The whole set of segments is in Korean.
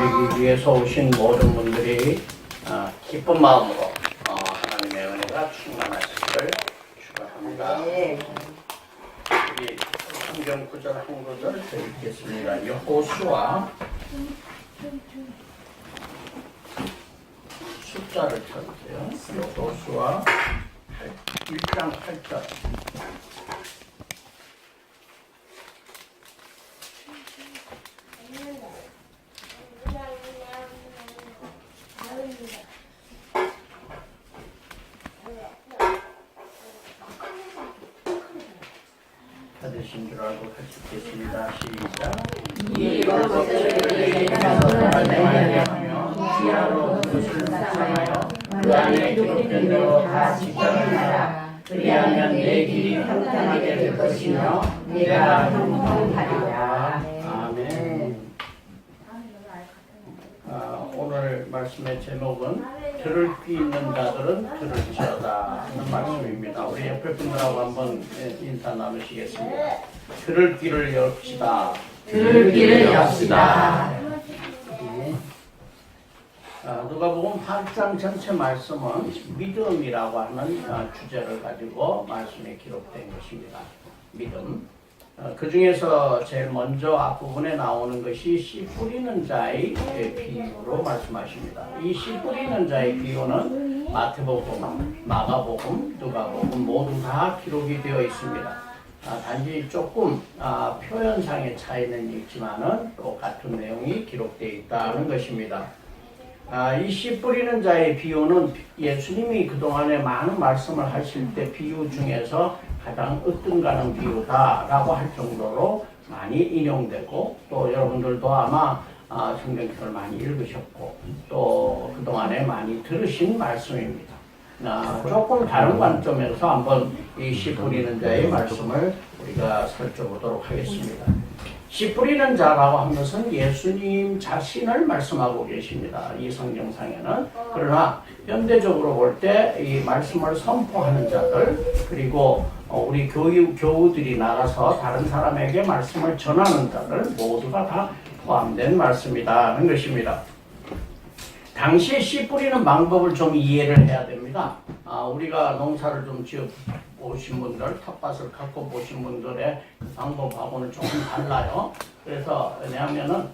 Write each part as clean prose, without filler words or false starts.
드리기 위해서 오신 모든 분들이 기쁜 마음으로 하나님의 은혜가 충만하시기를 축원합니다. 우리 성경 구절 한 구절 더 읽겠습니다. 여호수아 숫자를 쳐주세요. 여호수아 1장 8절. 받으신 줄 알고 같이 읽겠습니다. 시작. 이것을 하며 지하로 그것을 묵상하여 그 안에 기록된 대로 다 지켜내라. 그리하면 내 길이 평탄하게 될 것이며 내가 형통하리라. 아멘. 오늘 말씀의 제목은 들을 귀 있는 자들은 들을지어다 하는 말씀입니다. 우리 옆에 분들하고 한번 인사 나누시겠습니다. 들을 귀를 엽시다. 들을 귀를 엽시다. 네. 누가복음 8장 전체 말씀은 믿음이라고 하는 주제를 가지고 말씀에 기록된 것입니다. 믿음. 그 중에서 제일 먼저 앞부분에 나오는 것이 씨 뿌리는 자의 비유로 말씀하십니다. 이 씨 뿌리는 자의 비유는 마태복음, 마가복음, 누가복음 모두 다 기록이 되어 있습니다. 단지 조금 표현상의 차이는 있지만은 또 같은 내용이 기록되어 있다는 것입니다. 이 씨 뿌리는 자의 비유는 예수님이 그동안에 많은 말씀을 하실 때 비유 중에서 가장 으뜸가는 비유다라고 할 정도로 많이 인용되고, 또 여러분들도 아마 성경책을 많이 읽으셨고 또 그동안에 많이 들으신 말씀입니다. 조금 다른 관점에서 한번 이 씨 뿌리는 자의 말씀을 우리가 살펴보도록 하겠습니다. 씨 뿌리는 자라고 하는 것은 예수님 자신을 말씀하고 계십니다. 이 성경상에는. 그러나 현대적으로 볼 때 이 말씀을 선포하는 자들, 그리고 우리 교우들이 나가서 다른 사람에게 말씀을 전하는 자들 모두가 다 포함된 말씀이다 하는 것입니다. 당시에 씨 뿌리는 방법을 좀 이해를 해야 됩니다. 우리가 농사를 좀 지어 보신 분들, 텃밭을 갖고 보신 분들의 방법하고는 조금 달라요. 그래서 왜냐하면은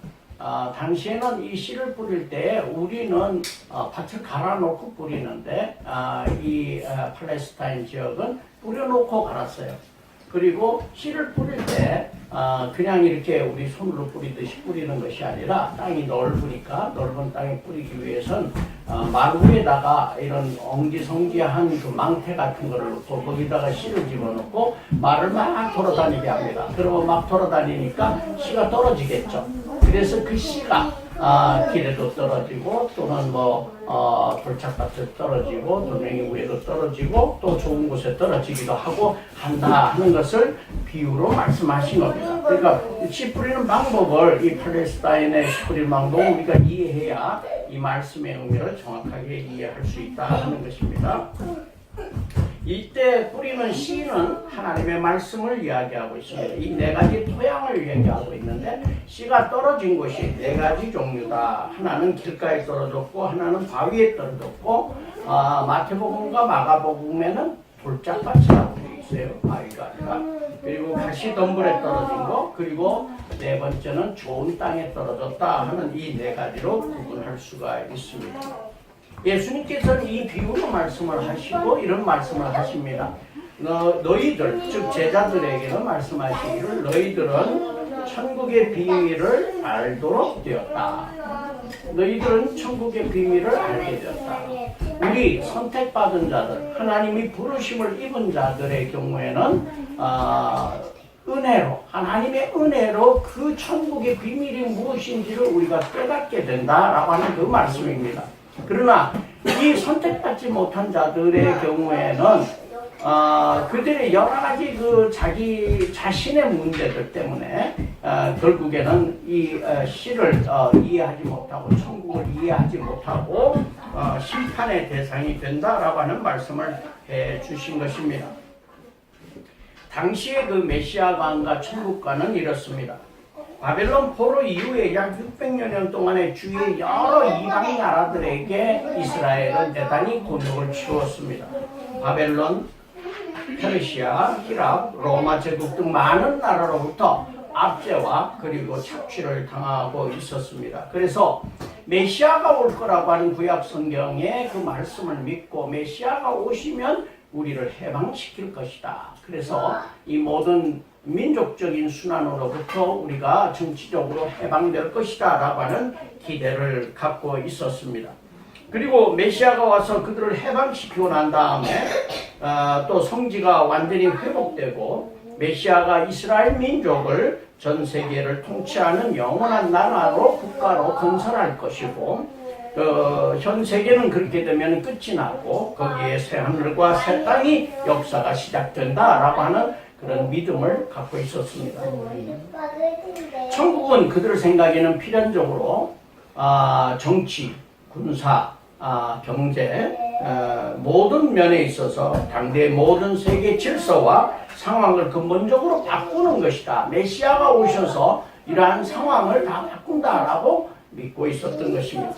당시에는 이 씨를 뿌릴 때 우리는 밭을 갈아놓고 뿌리는데 이 팔레스타인 지역은 뿌려놓고 갈았어요. 그리고 씨를 뿌릴 때 그냥 이렇게 우리 손으로 뿌리듯이 뿌리는 것이 아니라 땅이 넓으니까 넓은 땅에 뿌리기 위해선 마루 위에다가 이런 엉지성지한 그 망태 같은 거를 넣고 거기다가 씨를 집어넣고 말을 막 돌아다니게 합니다. 그러고 막 돌아다니니까 씨가 떨어지겠죠. 그래서 그 씨가 길에도 떨어지고 또는 돌짝밭에 떨어지고 돌멩이 위에도 떨어지고 또 좋은 곳에 떨어지기도 하고 한다 하는 것을 비유로 말씀하신 겁니다. 그러니까 씨 뿌리는 방법을, 이 팔레스타인의 씨 뿌리는 방법을 우리가 이해해야 이 말씀의 의미를 정확하게 이해할 수 있다 하는 것입니다. 이때 뿌리는 씨는 하나님의 말씀을 이야기하고 있습니다. 이 네 가지 토양을 얘기하고 있는데 씨가 떨어진 곳이 네 가지 종류다. 하나는 길가에 떨어졌고 하나는 바위에 떨어졌고 마태복음과 마가복음에는 돌짝밭이라고 되어 있어요. 바위가 아니라. 그리고 가시덤불에 떨어진 거, 그리고 네 번째는 좋은 땅에 떨어졌다 하는 이 네 가지로 구분할 수가 있습니다. 예수님께서는 이 비유로 말씀을 하시고 이런 말씀을 하십니다. 너희들, 즉 제자들에게는 말씀하시기를 너희들은 천국의 비밀을 알도록 되었다. 너희들은 천국의 비밀을 알게 되었다. 우리 선택받은 자들, 하나님이 부르심을 입은 자들의 경우에는 은혜로, 하나님의 은혜로 그 천국의 비밀이 무엇인지를 우리가 깨닫게 된다라고 하는 그 말씀입니다. 그러나 이 선택받지 못한 자들의 경우에는 그들의 여러 가지 그 자기 자신의 문제들 때문에 결국에는 이 씨를 이해하지 못하고 천국을 이해하지 못하고 심판의 대상이 된다라고 하는 말씀을 해 주신 것입니다. 당시의 그 메시아관과 천국관은 이렇습니다. 바벨론 포로 이후에 약 600여 년 동안의 주위의 여러 이방 나라들에게 이스라엘은 대단히 곤욕을 치루었습니다. 바벨론, 페르시아, 히랍, 로마 제국 등 많은 나라로부터 압제와 그리고 착취를 당하고 있었습니다. 그래서 메시아가 올 거라고 하는 구약 성경의 그 말씀을 믿고 메시아가 오시면 우리를 해방시킬 것이다. 그래서 이 모든 민족적인 순환으로부터 우리가 정치적으로 해방될 것이다 라고 하는 기대를 갖고 있었습니다. 그리고 메시아가 와서 그들을 해방시키고 난 다음에 또 성지가 완전히 회복되고 메시아가 이스라엘 민족을 전 세계를 통치하는 영원한 나라로 국가로 건설할 것이고 현 세계는 그렇게 되면 끝이 나고 거기에 새 하늘과 새 땅이 역사가 시작된다라고 하는 그런 믿음을 갖고 있었습니다. 천국은 그들 생각에는 필연적으로 정치, 군사, 경제 모든 면에 있어서 당대의 모든 세계 질서와 상황을 근본적으로 바꾸는 것이다. 메시아가 오셔서 이러한 상황을 다 바꾼다라고 믿고 있었던 것입니다.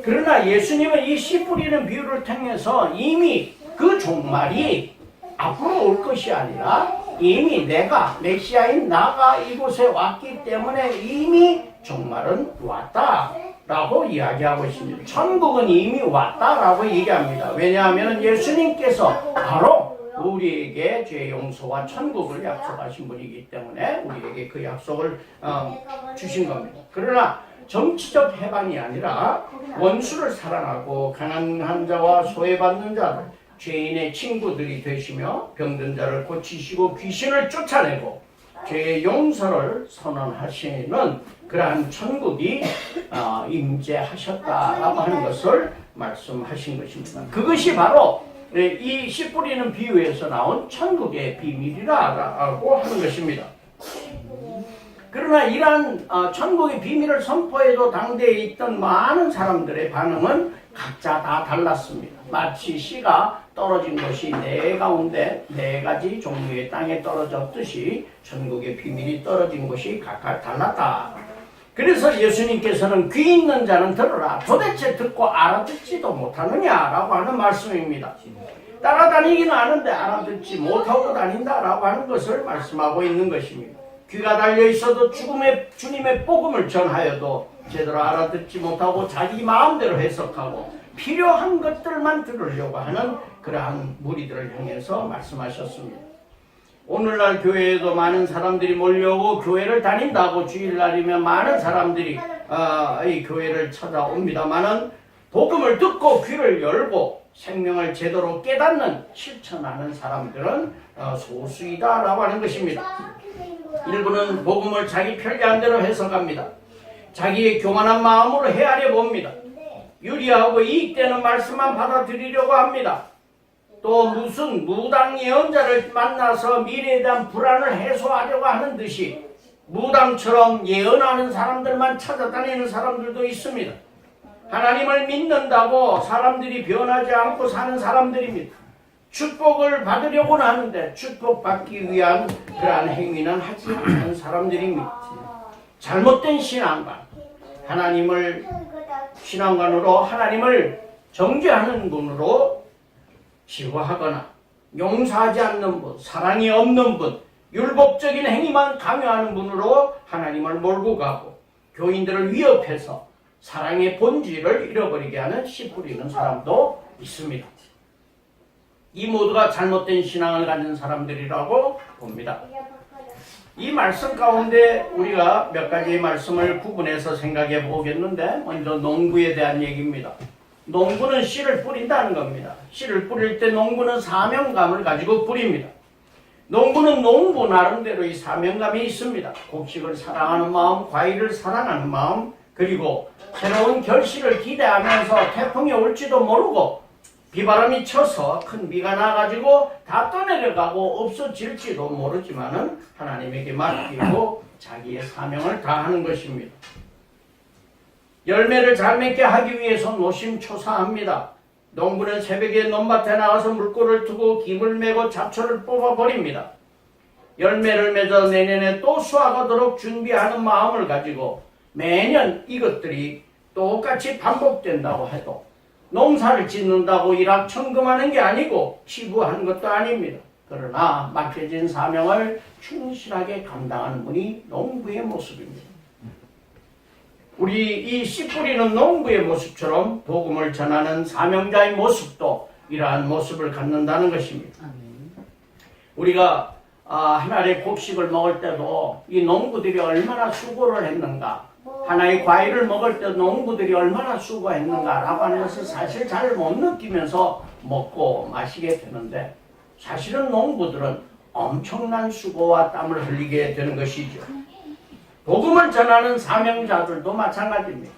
그러나 예수님은 이 씨 뿌리는 비유를 통해서 이미 그 종말이 앞으로 올 것이 아니라 이미 내가 메시아인 나가 이곳에 왔기 때문에 이미 종말은 왔다라고 이야기하고 있습니다. 천국은 이미 왔다라고 얘기합니다. 왜냐하면 예수님께서 바로 우리에게 죄 용서와 천국을 약속하신 분이기 때문에 우리에게 그 약속을 주신 겁니다. 그러나 정치적 해방이 아니라 원수를 사랑하고 가난한 자와 소외받는 자들, 죄인의 친구들이 되시며 병든 자를 고치시고 귀신을 쫓아내고 죄의 용서를 선언하시는 그러한 천국이 임재하셨다라고 하는 것을 말씀하신 것입니다. 그것이 바로 이 씨 뿌리는 비유에서 나온 천국의 비밀이라고 하는 것입니다. 그러나 이러한 천국의 비밀을 선포해도 당대에 있던 많은 사람들의 반응은 각자 다 달랐습니다. 마치 씨가 떨어진 것이 네 가운데 네 가지 종류의 땅에 떨어졌듯이 천국의 비밀이 떨어진 것이 각각 달랐다. 그래서 예수님께서는 귀 있는 자는 들으라. 도대체 듣고 알아듣지도 못하느냐라고 하는 말씀입니다. 따라다니기는 하는데 알아듣지 못하고 다닌다라고 하는 것을 말씀하고 있는 것입니다. 귀가 달려있어도 주님의 복음을 전하여도 제대로 알아듣지 못하고 자기 마음대로 해석하고 필요한 것들만 들으려고 하는 그러한 무리들을 향해서 말씀하셨습니다. 오늘날 교회에도 많은 사람들이 몰려오고 교회를 다닌다고 주일날이면 많은 사람들이 이 교회를 찾아옵니다마는 복음을 듣고 귀를 열고 생명을 제대로 깨닫는 실천하는 사람들은 소수이다라고 하는 것입니다. 일부는 복음을 자기 편리한 대로 해석합니다. 자기의 교만한 마음으로 헤아려 봅니다. 유리하고 이익되는 말씀만 받아들이려고 합니다. 또 무슨 무당 예언자를 만나서 미래에 대한 불안을 해소하려고 하는 듯이 무당처럼 예언하는 사람들만 찾아다니는 사람들도 있습니다. 하나님을 믿는다고 사람들이 변하지 않고 사는 사람들입니다. 축복을 받으려고는 하는데 축복받기 위한 그러한 행위는 하지 않는 사람들입니다. 잘못된 신앙관, 신앙관으로 하나님을 정죄하는 분으로 지화하거나 용서하지 않는 분, 사랑이 없는 분, 율법적인 행위만 강요하는 분으로 하나님을 몰고 가고 교인들을 위협해서 사랑의 본질을 잃어버리게 하는 씨 뿌리는 사람도 있습니다. 이 모두가 잘못된 신앙을 가진 사람들이라고 봅니다. 이 말씀 가운데 우리가 몇 가지 말씀을 구분해서 생각해 보겠는데 먼저 농부에 대한 얘기입니다. 농부는 씨를 뿌린다는 겁니다. 씨를 뿌릴 때 농부는 사명감을 가지고 뿌립니다. 농부는 농부 나름대로 이 사명감이 있습니다. 곡식을 사랑하는 마음, 과일을 사랑하는 마음, 그리고 새로운 결실을 기대하면서 태풍이 올지도 모르고 비바람이 쳐서 큰 비가 나가지고 다 떠내려가고 없어질지도 모르지만은 하나님에게 맡기고 자기의 사명을 다하는 것입니다. 열매를 잘 맺게 하기 위해서 노심초사합니다. 농부는 새벽에 논밭에 나가서 물꼬를 트고 김을 메고 잡초를 뽑아버립니다. 열매를 맺어 내년에 또 수확하도록 준비하는 마음을 가지고 매년 이것들이 똑같이 반복된다고 해도 농사를 짓는다고 일확천금하는 게 아니고 치부하는 것도 아닙니다. 그러나 맡겨진 사명을 충실하게 감당하는 분이 농부의 모습입니다. 우리 이 씨 뿌리는 농부의 모습처럼 복음을 전하는 사명자의 모습도 이러한 모습을 갖는다는 것입니다. 우리가 하나의 곡식을 먹을 때도 이 농부들이 얼마나 수고를 했는가, 하나의 과일을 먹을 때 농부들이 얼마나 수고했는가라고 하는 것을 사실 잘 못 느끼면서 먹고 마시게 되는데, 사실은 농부들은 엄청난 수고와 땀을 흘리게 되는 것이죠. 복음을 전하는 사명자들도 마찬가지입니다.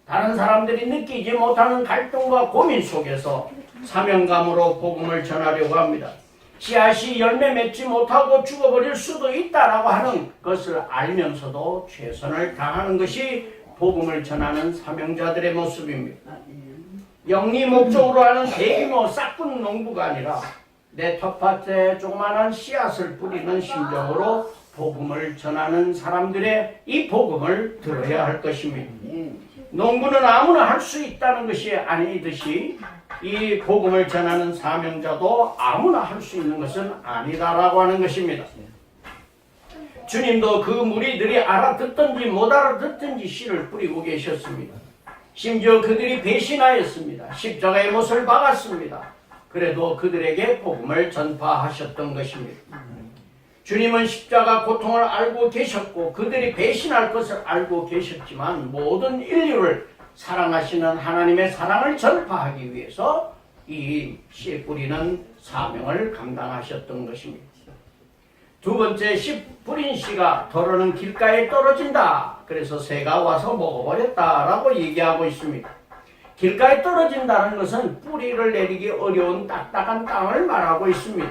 다른 사람들이 느끼지 못하는 갈등과 고민 속에서 사명감으로 복음을 전하려고 합니다. 씨앗이 열매 맺지 못하고 죽어버릴 수도 있다라고 하는 것을 알면서도 최선을 다하는 것이 복음을 전하는 사명자들의 모습입니다. 영리 목적으로 하는 대규모 싹군 농부가 아니라 내 텃밭에 조그마한 씨앗을 뿌리는 심정으로 복음을 전하는 사람들의 이 복음을 들어야 할 것입니다. 농부는 아무나 할 수 있다는 것이 아니듯이 이 복음을 전하는 사명자도 아무나 할 수 있는 것은 아니다라고 하는 것입니다. 주님도 그 무리들이 알아듣든지 못 알아듣든지 씨를 뿌리고 계셨습니다. 심지어 그들이 배신하였습니다. 십자가의 못을 박았습니다. 그래도 그들에게 복음을 전파하셨던 것입니다. 주님은 십자가 고통을 알고 계셨고 그들이 배신할 것을 알고 계셨지만 모든 인류를 사랑하시는 하나님의 사랑을 전파하기 위해서 이 씨 뿌리는 사명을 감당하셨던 것입니다. 두 번째, 씨 뿌린 씨가 더러는 길가에 떨어진다. 그래서 새가 와서 먹어버렸다라고 얘기하고 있습니다. 길가에 떨어진다는 것은 뿌리를 내리기 어려운 딱딱한 땅을 말하고 있습니다.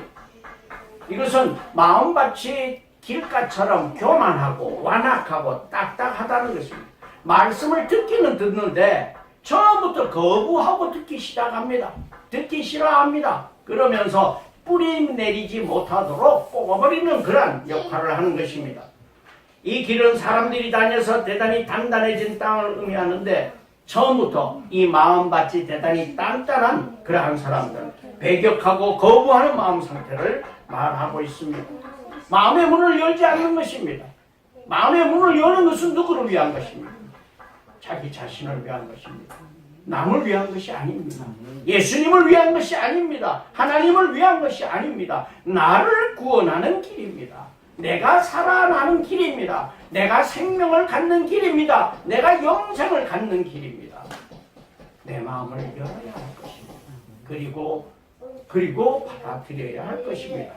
이것은 마음밭이 길가처럼 교만하고 완악하고 딱딱하다는 것입니다. 말씀을 듣기는 듣는데 처음부터 거부하고 듣기 시작합니다. 듣기 싫어합니다. 그러면서 뿌리 내리지 못하도록 뽑아버리는 그런 역할을 하는 것입니다. 이 길은 사람들이 다녀서 대단히 단단해진 땅을 의미하는데 처음부터 이 마음밭이 대단히 단단한 그러한 사람들, 배격하고 거부하는 마음 상태를 말하고 있습니다. 마음의 문을 열지 않는 것입니다. 마음의 문을 여는 것은 누구를 위한 것입니까? 자기 자신을 위한 것입니다. 남을 위한 것이 아닙니다. 예수님을 위한 것이 아닙니다. 하나님을 위한 것이 아닙니다. 나를 구원하는 길입니다. 내가 살아나는 길입니다. 내가 생명을 갖는 길입니다. 내가 영생을 갖는 길입니다. 내 마음을 열어야 할 것입니다. 그리고 받아들여야 할 것입니다.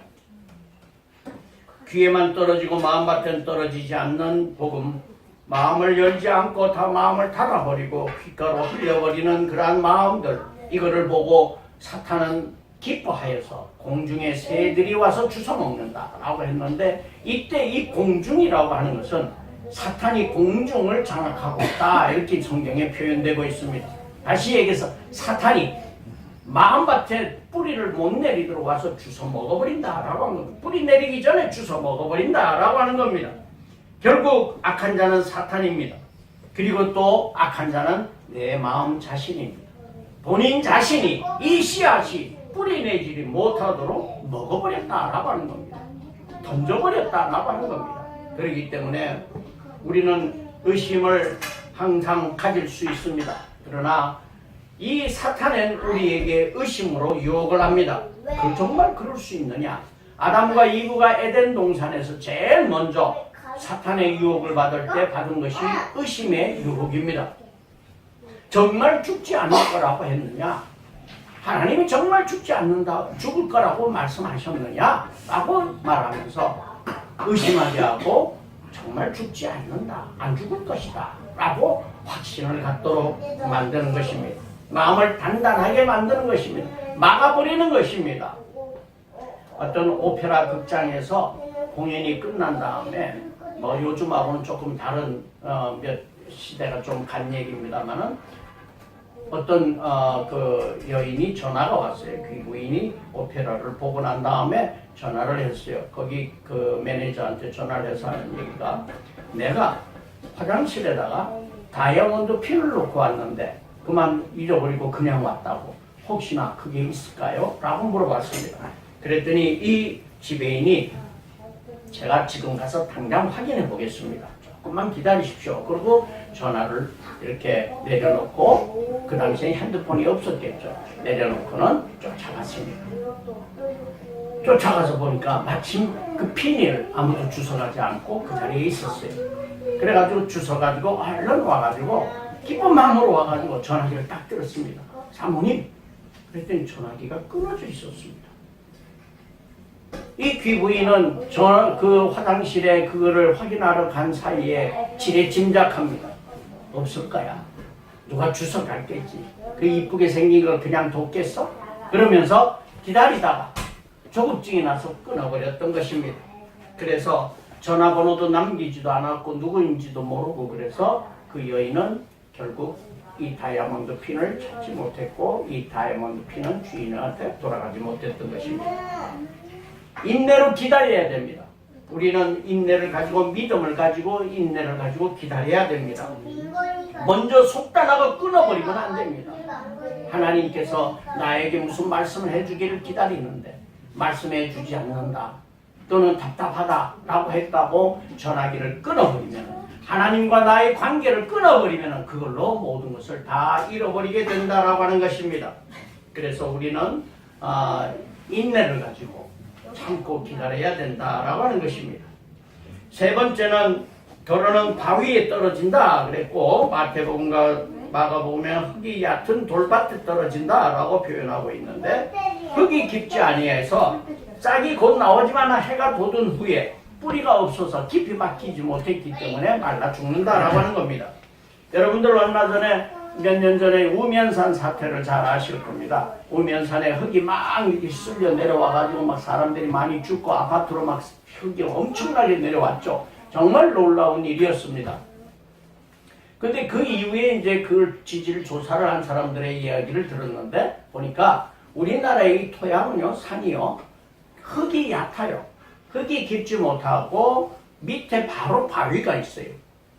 귀에만 떨어지고 마음밭에는 떨어지지 않는 복음, 마음을 열지 않고 다 마음을 닫아버리고 귓가로 흘려버리는 그러한 마음들, 이거를 보고 사탄은 기뻐하여서 공중에 새들이 와서 주워먹는다라고 했는데, 이때 이 공중이라고 하는 것은 사탄이 공중을 장악하고 있다, 이렇게 성경에 표현되고 있습니다. 다시 얘기해서 사탄이 마음밭에 뿌리를 못 내리도록 와서 주워 먹어버린다라고 하는 겁니다. 뿌리 내리기 전에 주워 먹어버린다라고 하는 겁니다. 결국 악한 자는 사탄입니다. 그리고 또 악한 자는 내 마음 자신입니다. 본인 자신이 이 씨앗이 뿌리 내지를 못하도록 먹어버렸다라고 하는 겁니다. 던져버렸다라고 하는 겁니다. 그렇기 때문에 우리는 의심을 항상 가질 수 있습니다. 그러나 이 사탄은 우리에게 의심으로 유혹을 합니다. 정말 그럴 수 있느냐? 아담과 이브가 에덴 동산에서 제일 먼저 사탄의 유혹을 받을 때 받은 것이 의심의 유혹입니다. 정말 죽지 않을 거라고 했느냐? 하나님이 정말 죽지 않는다, 죽을 거라고 말씀하셨느냐? 라고 말하면서 의심하게 하고 정말 죽지 않는다, 안 죽을 것이다 라고 확신을 갖도록 만드는 것입니다. 마음을 단단하게 만드는 것입니다. 막아버리는 것입니다. 어떤 오페라 극장에서 공연이 끝난 다음에 요즘하고는 조금 다른 몇 시대가 좀 간 얘기입니다만은 어떤 그 여인이 전화가 왔어요. 귀부인이 오페라를 보고 난 다음에 전화를 했어요. 거기 그 매니저한테 전화를 해서 하는 얘기가, 내가 화장실에다가 다이아몬드 핀을 놓고 왔는데 그만 잊어버리고 그냥 왔다고, 혹시나 그게 있을까요? 라고 물어봤습니다. 그랬더니 이 지배인이, 제가 지금 가서 당장 확인해 보겠습니다, 조금만 기다리십시오. 그리고 전화를 이렇게 내려놓고, 그 당시에 핸드폰이 없었겠죠. 내려놓고는 쫓아갔습니다. 쫓아가서 보니까 마침 그 핀을 아무도 주워가지 않고 그 자리에 있었어요. 그래가지고 주워가지고 얼른 와가지고 기쁜 마음으로 와가지고 전화기를 딱 들었습니다. 사모님, 그랬더니 전화기가 끊어져 있었습니다. 이 귀부인은 그 화장실에 그거를 확인하러 간 사이에 지레 짐작합니다. 없을 거야. 누가 주워갔겠지. 그 이쁘게 생긴 걸 그냥 뒀겠어? 그러면서 기다리다가 조급증이 나서 끊어버렸던 것입니다. 그래서 전화번호도 남기지도 않았고 누구인지도 모르고, 그래서 그 여인은 결국 이 다이아몬드 핀을 찾지 못했고 이 다이아몬드 핀은 주인한테 돌아가지 못했던 것입니다. 인내로 기다려야 됩니다. 우리는 인내를 가지고, 믿음을 가지고, 인내를 가지고 기다려야 됩니다. 먼저 속단하고 끊어버리면 안 됩니다. 하나님께서 나에게 무슨 말씀을 해주기를 기다리는데 말씀해 주지 않는다, 또는 답답하다 라고 했다고 전화기를 끊어버리면, 하나님과 나의 관계를 끊어버리면 그걸로 모든 것을 다 잃어버리게 된다라고 하는 것입니다. 그래서 우리는 인내를 가지고 참고 기다려야 된다라고 하는 것입니다. 세 번째는, 결혼은 바위에 떨어진다 그랬고, 마태복음과 마가복음에 흙이 얕은 돌밭에 떨어진다라고 표현하고 있는데, 흙이 깊지 아니해서 싹이 곧 나오지만 해가 돋은 후에 뿌리가 없어서 깊이 막히지 못했기 때문에 말라 죽는다라고 하는 겁니다. 여러분들 얼마 전에, 몇 년 전에 우면산 사태를 잘 아실 겁니다. 우면산에 흙이 막 이렇게 쓸려 내려와가지고 막 사람들이 많이 죽고 아파트로 막 흙이 엄청나게 내려왔죠. 정말 놀라운 일이었습니다. 근데 그 이후에 이제 그 지질 조사를 한 사람들의 이야기를 들었는데, 보니까 우리나라의 토양은요, 산이요, 흙이 얕아요. 흙이 깊지 못하고 밑에 바로 바위가 있어요.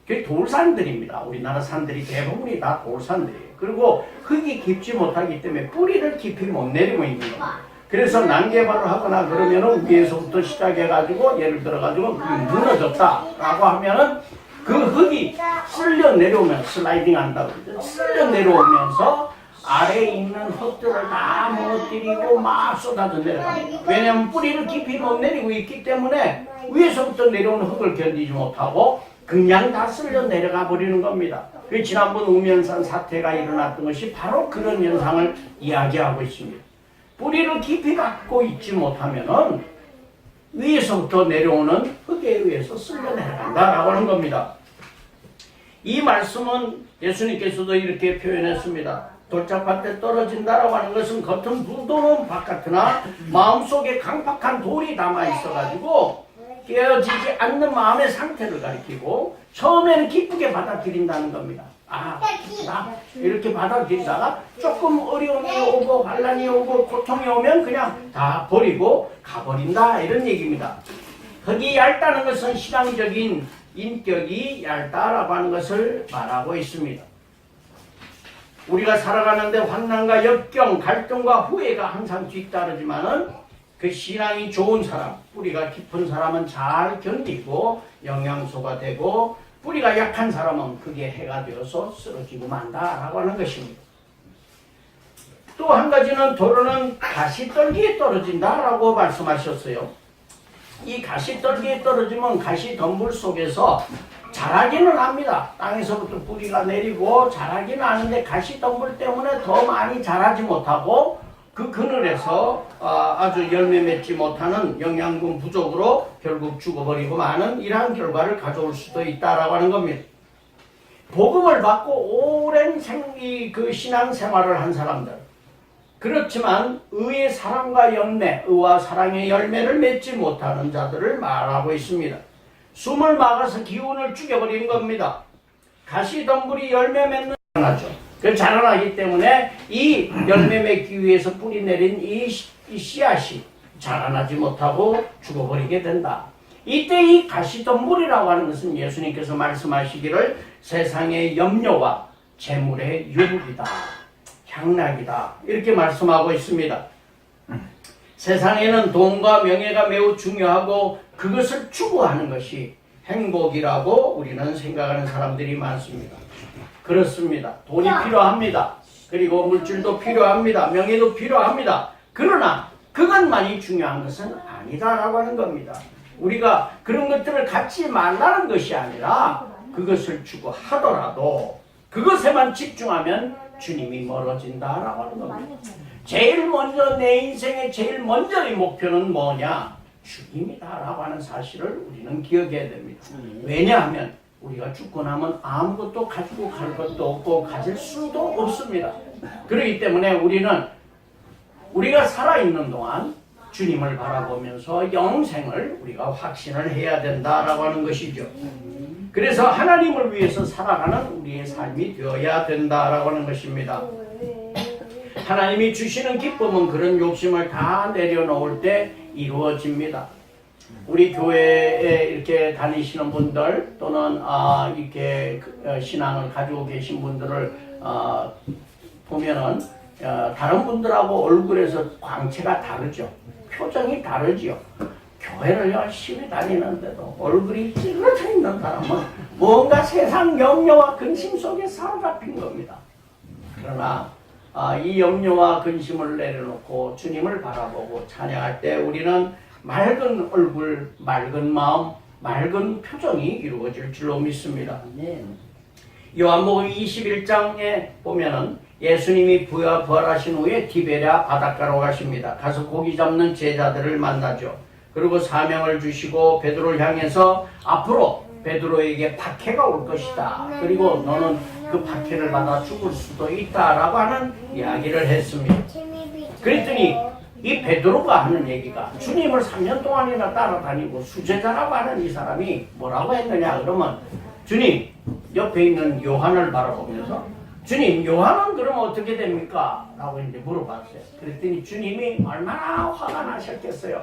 그게 돌산들입니다. 우리나라 산들이 대부분이 다 돌산들이에요. 그리고 흙이 깊지 못하기 때문에 뿌리를 깊이 못 내리고 있는 겁니다. 그래서 난개발을 하거나 그러면은 위에서부터 시작해가지고, 예를 들어가지고 무너졌다라고 하면은 그 흙이 쓸려 내려오면, 슬라이딩 한다고 그러죠. 쓸려 내려오면서 아래에 있는 흙들을 다 무너뜨리고 막 쏟아져 내려갑니다. 왜냐하면 뿌리를 깊이 못 내리고 있기 때문에 위에서부터 내려오는 흙을 견디지 못하고 그냥 다 쓸려 내려가 버리는 겁니다. 지난번 우면산 사태가 일어났던 것이 바로 그런 현상을 이야기하고 있습니다. 뿌리를 깊이 갖고 있지 못하면은 위에서부터 내려오는 흙에 의해서 쓸려 내려간다라고 하는 겁니다. 이 말씀은 예수님께서도 이렇게 표현했습니다. 돌짝밭에 떨어진다라고 하는 것은 겉은 부드러운 바깥으나 마음속에 강팍한 돌이 남아 있어가지고 깨어지지 않는 마음의 상태를 가리키고, 처음에는 기쁘게 받아들인다는 겁니다. 나 이렇게 받아들이다가 조금 어려움이 오고 반란이 오고 고통이 오면 그냥 다 버리고 가버린다, 이런 얘기입니다. 흙이 얇다는 것은 신앙적인 인격이 얇다라고 하는 것을 말하고 있습니다. 우리가 살아가는데 환난과 역경, 갈등과 후회가 항상 뒤따르지만은 그 신앙이 좋은 사람, 뿌리가 깊은 사람은 잘 견디고 영양소가 되고, 뿌리가 약한 사람은 그게 해가 되어서 쓰러지고 만다라고 하는 것입니다. 또 한 가지는, 도로는 가시떨기에 떨어진다라고 말씀하셨어요. 이 가시떨기에 떨어지면 가시덤불 속에서 자라기는 합니다. 땅에서부터 뿌리가 내리고 자라기는 하는데 가시덤불 때문에 더 많이 자라지 못하고 그 그늘에서 아주 열매 맺지 못하는 영양분 부족으로 결국 죽어버리고 마는 이러한 결과를 가져올 수도 있다라고 하는 겁니다. 복음을 받고 오랜 그 신앙생활을 한 사람들, 그렇지만 의의 사랑과 열매, 의와 사랑의 열매를 맺지 못하는 자들을 말하고 있습니다. 숨을 막아서 기운을 죽여버리는 겁니다. 가시덤불이 열매 맺는 하죠. 그 자라나기 때문에 이 열매 맺기 위해서 뿌리 내린 이 씨앗이 자라나지 못하고 죽어버리게 된다. 이때 이 가시덤불이라고 하는 것은 예수님께서 말씀하시기를 세상의 염려와 재물의 유혹이다, 향락이다, 이렇게 말씀하고 있습니다. 세상에는 돈과 명예가 매우 중요하고 그것을 추구하는 것이 행복이라고 우리는 생각하는 사람들이 많습니다. 그렇습니다. 돈이 필요합니다. 그리고 물질도 필요합니다. 명예도 필요합니다. 그러나 그것만이 중요한 것은 아니다라고 하는 겁니다. 우리가 그런 것들을 갖지 말라는 것이 아니라 그것을 추구하더라도 그것에만 집중하면 주님이 멀어진다라고 하는 겁니다. 제일 먼저 내 인생의 제일 먼저의 목표는 뭐냐? 주님이다라고 하는 사실을 우리는 기억해야 됩니다. 왜냐하면 우리가 죽고 나면 아무것도 가지고 갈 것도 없고 가질 수도 없습니다. 그렇기 때문에 우리가 살아있는 동안 주님을 바라보면서 영생을 우리가 확신을 해야 된다라고 하는 것이죠. 그래서 하나님을 위해서 살아가는 우리의 삶이 되어야 된다라고 하는 것입니다. 하나님이 주시는 기쁨은 그런 욕심을 다 내려놓을 때 이루어집니다. 우리 교회에 이렇게 다니시는 분들 또는 이렇게 신앙을 가지고 계신 분들을 보면은 다른 분들하고 얼굴에서 광채가 다르죠. 표정이 다르죠. 교회를 열심히 다니는데도 얼굴이 찌그러져 있는 사람은 뭔가 세상 염려와 근심 속에 사로잡힌 겁니다. 그러나 이 염려와 근심을 내려놓고 주님을 바라보고 찬양할 때 우리는 맑은 얼굴, 맑은 마음, 맑은 표정이 이루어질 줄로 믿습니다. 요한복음 21장에 보면은 예수님이 부활하신 후에 디베랴 바닷가로 가십니다. 가서 고기 잡는 제자들을 만나죠. 그리고 사명을 주시고 베드로를 향해서 앞으로 베드로에게 박해가 올 것이다. 그리고 너는 그 박해를 받아 죽을 수도 있다라고 하는 이야기를 했습니다. 그랬더니 이 베드로가 하는 얘기가 주님을 3년 동안이나 따라다니고 수제자라고 하는 이 사람이 뭐라고 했느냐 그러면 주님 옆에 있는 요한을 바라보면서 주님 요한은 그러면 어떻게 됩니까? 라고 이제 물어봤어요. 그랬더니 주님이 얼마나 화가 나셨겠어요.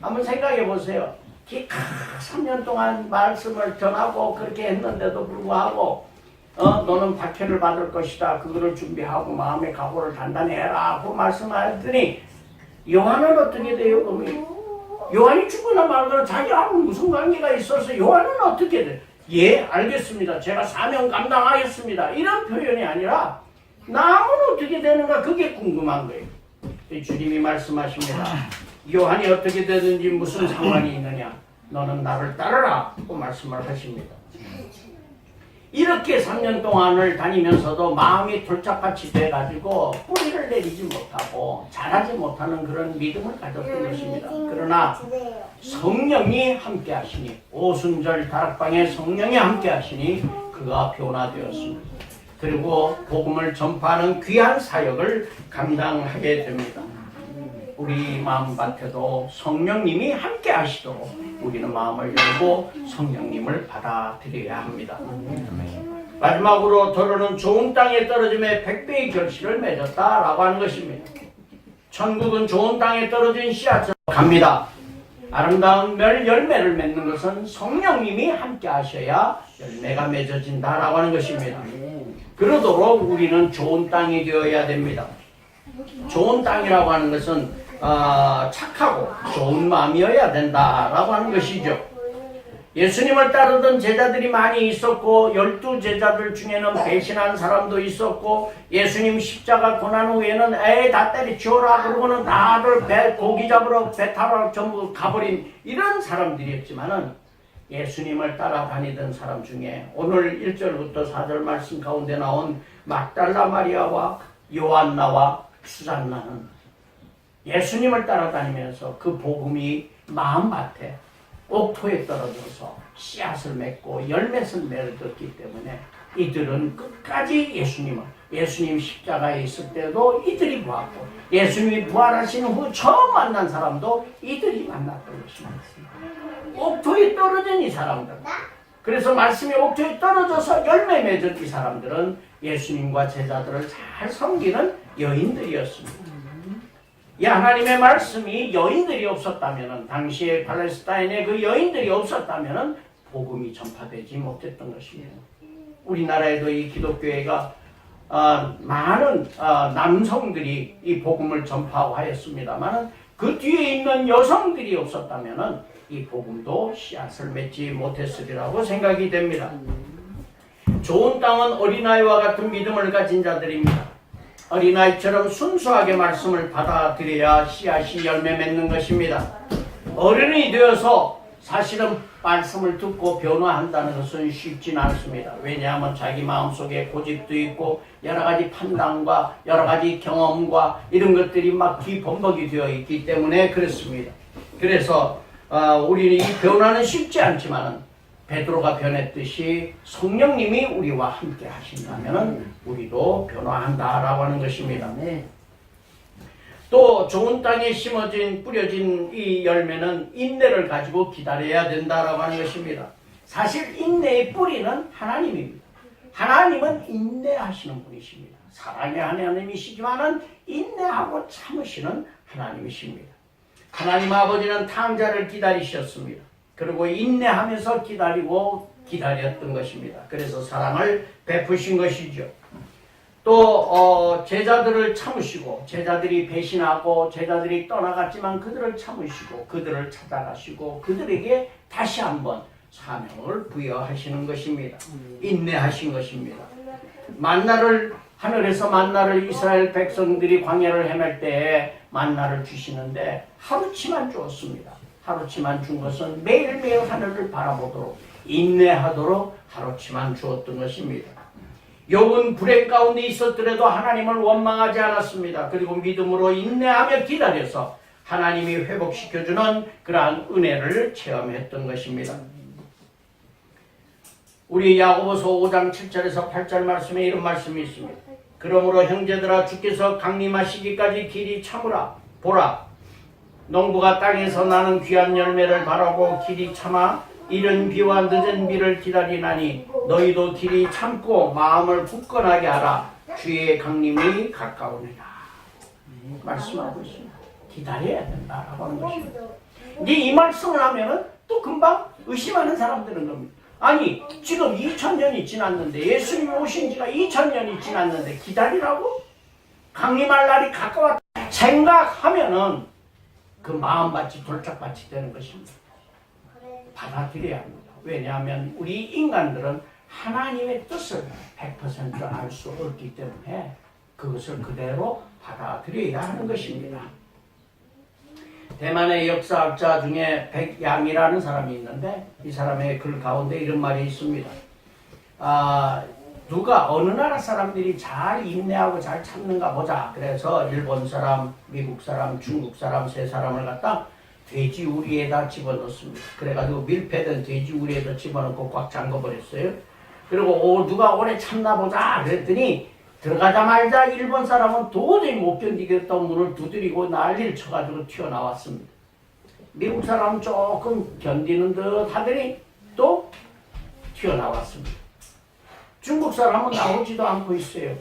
한번 생각해 보세요. 기껏 3년 동안 말씀을 전하고 그렇게 했는데도 불구하고 너는 박해를 받을 것이다. 그거를 준비하고 마음의 각오를 단단히 해라 하고 말씀하셨더니 요한은 어떻게 돼요? 그러면 요한이 죽거나 말거나 자기하고 무슨 관계가 있어서 요한은 어떻게 돼요? 예, 알겠습니다. 제가 사명 감당하겠습니다. 이런 표현이 아니라 남은 어떻게 되는가 그게 궁금한 거예요. 주님이 말씀하십니다. 요한이 어떻게 되든지 무슨 상관이 있느냐? 너는 나를 따르라 고 말씀을 하십니다. 이렇게 3년 동안을 다니면서도 마음이 돌짝같이 돼가지고 뿌리를 내리지 못하고 자라지 못하는 그런 믿음을 가졌던 것입니다. 그러나 성령이 함께 하시니 오순절 다락방에 성령이 함께 하시니 그가 변화되었습니다. 그리고 복음을 전파하는 귀한 사역을 감당하게 됩니다. 우리 마음밭에도 성령님이 함께 하시도록 우리는 마음을 열고 성령님을 받아들여야 합니다. 마지막으로 더러는 좋은 땅에 떨어짐에 100배의 결실을 맺었다라고 하는 것입니다. 천국은 좋은 땅에 떨어진 씨앗처럼 갑니다. 아름다운 열매를 맺는 것은 성령님이 함께 하셔야 열매가 맺어진다라고 하는 것입니다. 그러도록 우리는 좋은 땅이 되어야 됩니다. 좋은 땅이라고 하는 것은 착하고 좋은 마음이어야 된다라고 하는 것이죠. 예수님을 따르던 제자들이 많이 있었고 12제자들 중에는 배신한 사람도 있었고 예수님 십자가 고난 후에는 에이 다 때려치워라 그러고는 다들 고기 잡으러 배 타러 전부 가버린 이런 사람들이었지만은 예수님을 따라다니던 사람 중에 오늘 1절부터 4절 말씀 가운데 나온 막달라 마리아와 요한나와 수잔나는 예수님을 따라다니면서 그 복음이 마음밭에 옥토에 떨어져서 씨앗을 맺고 열매를 맺었기 때문에 이들은 끝까지 예수님 십자가에 있을 때도 이들이 보았고 예수님이 부활하신 후 처음 만난 사람도 이들이 만났던 것입니다. 옥토에 떨어진 이 사람들, 그래서 말씀이 옥토에 떨어져서 열매 맺은 이 사람들은 예수님과 제자들을 잘 섬기는 여인들이었습니다. 이 하나님의 말씀이 여인들이 없었다면, 당시에 팔레스타인에 그 여인들이 없었다면 복음이 전파되지 못했던 것입니다. 우리나라에도 이 기독교회가 많은 남성들이 이 복음을 전파하고 하였습니다만 그 뒤에 있는 여성들이 없었다면 이 복음도 씨앗을 맺지 못했으리라고 생각이 됩니다. 좋은 땅은 어린아이와 같은 믿음을 가진 자들입니다. 어린아이처럼 순수하게 말씀을 받아들여야 씨앗이 열매 맺는 것입니다. 어른이 되어서 사실은 말씀을 듣고 변화한다는 것은 쉽진 않습니다. 왜냐하면 자기 마음속에 고집도 있고 여러 가지 판단과 여러 가지 경험과 이런 것들이 막 뒤범벅이 되어 있기 때문에 그렇습니다. 그래서 우리는 이 변화는 쉽지 않지만 베드로가 변했듯이 성령님이 우리와 함께 하신다면 우리도 변화한다라고 하는 것입니다. 또 좋은 땅에 심어진 뿌려진 이 열매는 인내를 가지고 기다려야 된다라고 하는 것입니다. 사실 인내의 뿌리는 하나님입니다. 하나님은 인내하시는 분이십니다. 사랑의 하나님이시지만은 인내하고 참으시는 하나님이십니다. 하나님 아버지는 탕자를 기다리셨습니다. 그리고 인내하면서 기다렸던 것입니다. 그래서 사랑을 베푸신 것이죠. 또 제자들을 참으시고 제자들이 배신하고 제자들이 떠나갔지만 그들을 참으시고 그들을 찾아가시고 그들에게 다시 한번 사명을 부여하시는 것입니다. 인내하신 것입니다. 하늘에서 만나를 이스라엘 백성들이 광야를 헤맬 때에 만나를 주시는데 하루치만 주었습니다. 하루치만 준 것은 매일매일 하늘을 바라보도록 인내하도록 하루치만 주었던 것입니다. 욥은 불행 가운데 있었더라도 하나님을 원망하지 않았습니다. 그리고 믿음으로 인내하며 기다려서 하나님이 회복시켜주는 그러한 은혜를 체험했던 것입니다. 우리 야고보서 5장 7절에서 8절 말씀에 이런 말씀이 있습니다. 그러므로 형제들아 주께서 강림하시기까지 길이 참으라. 보라, 농부가 땅에서 나는 귀한 열매를 바라고 길이 참아 이른 비와 늦은 비를 기다리나니 너희도 길이 참고 마음을 굳건하게 하라. 주의 강림이 가까우니라. 말씀하고 있습니다. 기다려야 된다라고 하는 것입니다. 이 말씀을 하면은 또 금방 의심하는 사람들은 겁니다. 아니 지금 2000년이 지났는데 예수님이 오신 지가 2000년이 지났는데 기다리라고? 강림할 날이 가까웠다 생각하면은 그 마음밭이 돌짝밭이 되는 것입니다. 받아들여야 합니다. 왜냐하면 우리 인간들은 하나님의 뜻을 100% 알 수 없기 때문에 그것을 그대로 받아들여야 하는 것입니다. 대만의 역사학자 중에 백양이라는 사람이 있는데 이 사람의 글 가운데 이런 말이 있습니다. 누가 어느 나라 사람들이 잘 인내하고 잘 참는가 보자. 그래서 일본 사람, 미국 사람, 중국 사람 세 사람을 갖다 돼지 우리에다 집어넣습니다. 그래가지고 밀폐된 돼지 우리에다 집어넣고 꽉 잠궈버렸어요. 그리고 누가 오래 참나 보자 그랬더니 들어가자마자 일본 사람은 도저히 못 견디겠다 문을 두드리고 난리를 쳐가지고 튀어나왔습니다. 미국 사람은 조금 견디는 듯 하더니 또 튀어나왔습니다. 중국 사람은 나오지도 않고 있어요.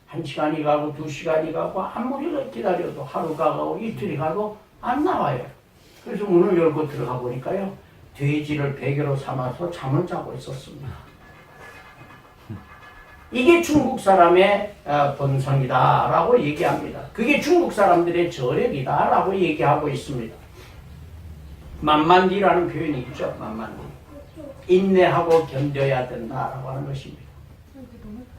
1시간이 가고 2시간이 가고 아무리 기다려도 하루가 가고 이틀이 가도 안 나와요. 그래서 문을 열고 들어가 보니까요. 돼지를 베개로 삼아서 잠을 자고 있었습니다. 이게 중국 사람의 본성이다라고 얘기합니다. 그게 중국 사람들의 저력이다라고 얘기하고 있습니다. 만만디라는 표현이 있죠. 만만디. 인내하고 견뎌야 된다라고 하는 것입니다.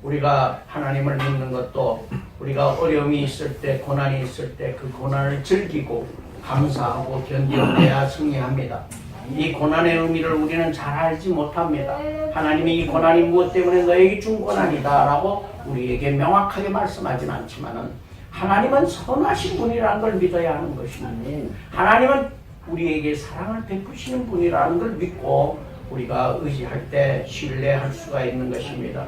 우리가 하나님을 믿는 것도 우리가 어려움이 있을 때, 고난이 있을 때 그 고난을 즐기고 감사하고 견뎌내야 승리합니다. 이 고난의 의미를 우리는 잘 알지 못합니다. 하나님이 이 고난이 무엇 때문에 너에게 준 고난이다 라고 우리에게 명확하게 말씀하지는 않지만 하나님은 선하신 분이라는 걸 믿어야 하는 것입니다. 하나님은 우리에게 사랑을 베푸시는 분이라는 걸 믿고 우리가 의지할 때 신뢰할 수가 있는 것입니다.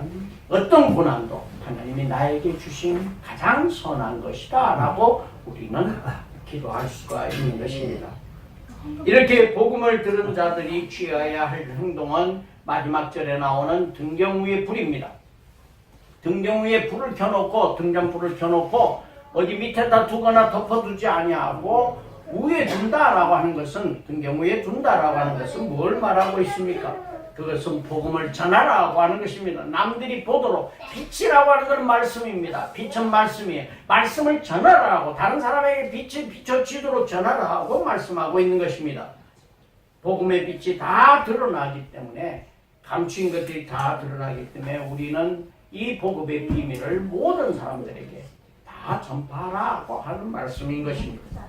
어떤 고난도 하나님이 나에게 주신 가장 선한 것이다 라고 우리는 기도할 수가 있는 것입니다. 이렇게 복음을 들은 자들이 취해야 할 행동은 마지막 절에 나오는 등경 위의 불입니다. 등경 위에 불을 켜놓고 등잔불을 켜놓고 어디 밑에다 두거나 덮어두지 아니하고 위에 둔다라고 하는 것은 등경 위에 둔다라고 하는 것은 뭘 말하고 있습니까? 그것은 복음을 전하라고 하는 것입니다. 남들이 보도록 빛이라고 하는 건 말씀입니다. 빛은 말씀이에요. 말씀을 전하라고 다른 사람에게 빛이 비춰지도록 전하라고 말씀하고 있는 것입니다. 복음의 빛이 다 드러나기 때문에 감추인 것들이 다 드러나기 때문에 우리는 이 복음의 비밀을 모든 사람들에게 다 전파하라고 하는 말씀인 것입니다.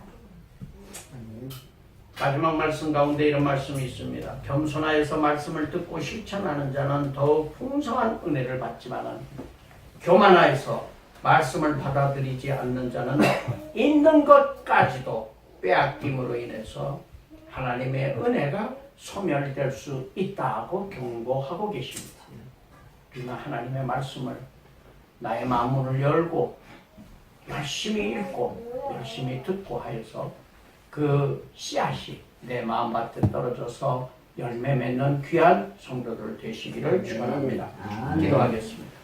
마지막 말씀 가운데 이런 말씀이 있습니다. 겸손하여서 말씀을 듣고 실천하는 자는 더욱 풍성한 은혜를 받지만은 교만하여서 말씀을 받아들이지 않는 자는 있는 것까지도 빼앗김으로 인해서 하나님의 은혜가 소멸될 수 있다고 경고하고 계십니다. 그러나 하나님의 말씀을 나의 마음문을 열고 열심히 읽고 열심히 듣고 하여서 그 씨앗이 내 마음밭에 떨어져서 열매 맺는 귀한 성도들 되시기를 축원합니다. 기도하겠습니다.